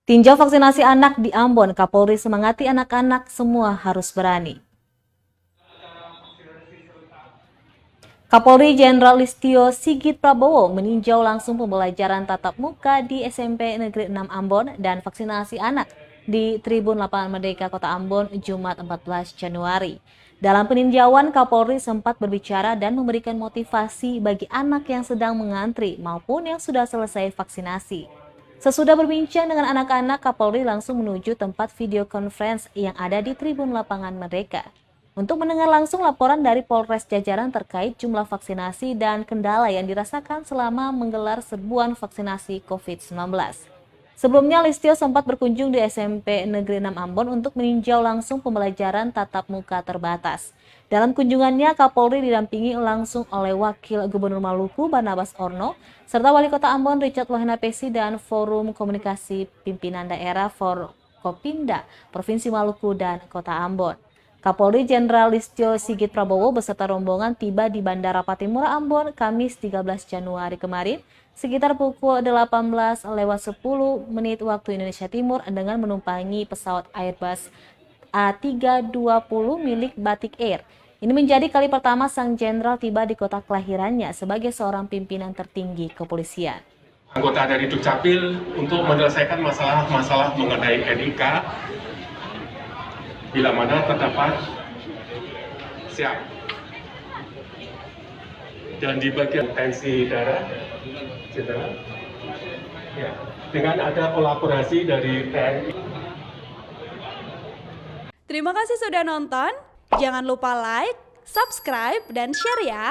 Tinjau vaksinasi anak di Ambon, Kapolri semangati anak-anak semua harus berani. Kapolri Jenderal Listio Sigit Prabowo meninjau langsung pembelajaran tatap muka di SMP Negeri 6 Ambon dan vaksinasi anak di Tribun Lapangan Merdeka Kota Ambon Jumat 14 Januari. Dalam peninjauan, Kapolri sempat berbicara dan memberikan motivasi bagi anak yang sedang mengantri maupun yang sudah selesai vaksinasi. Sesudah berbincang dengan anak-anak, Kapolri langsung menuju tempat video conference yang ada di Tribun Lapangan Merdeka untuk mendengar langsung laporan dari Polres Jajaran terkait jumlah vaksinasi dan kendala yang dirasakan selama menggelar serbuan vaksinasi COVID-19. Sebelumnya, Listio sempat berkunjung di SMP Negeri 6 Ambon untuk meninjau langsung pembelajaran tatap muka terbatas. Dalam kunjungannya, Kapolri didampingi langsung oleh Wakil Gubernur Maluku Barnabas Orno, serta Wali Kota Ambon Richard Lohenapesi dan Forum Komunikasi Pimpinan Daerah Forkopimda Provinsi Maluku dan Kota Ambon. Kapolri Jenderal Listio Sigit Prabowo beserta rombongan tiba di Bandara Patimura Ambon Kamis 13 Januari kemarin sekitar pukul 18.10 waktu Indonesia Timur dengan menumpangi pesawat Airbus A320 milik Batik Air. Ini menjadi kali pertama sang jenderal tiba di kota kelahirannya sebagai seorang pimpinan tertinggi kepolisian. Anggota dari Dukcapil untuk menyelesaikan masalah-masalah mengenai NIK bila mana terdapat siap. Dan di bagian tensi darah, ya, dengan ada kolaborasi dari TNI. Terima kasih sudah nonton. Jangan lupa like, subscribe, dan share ya.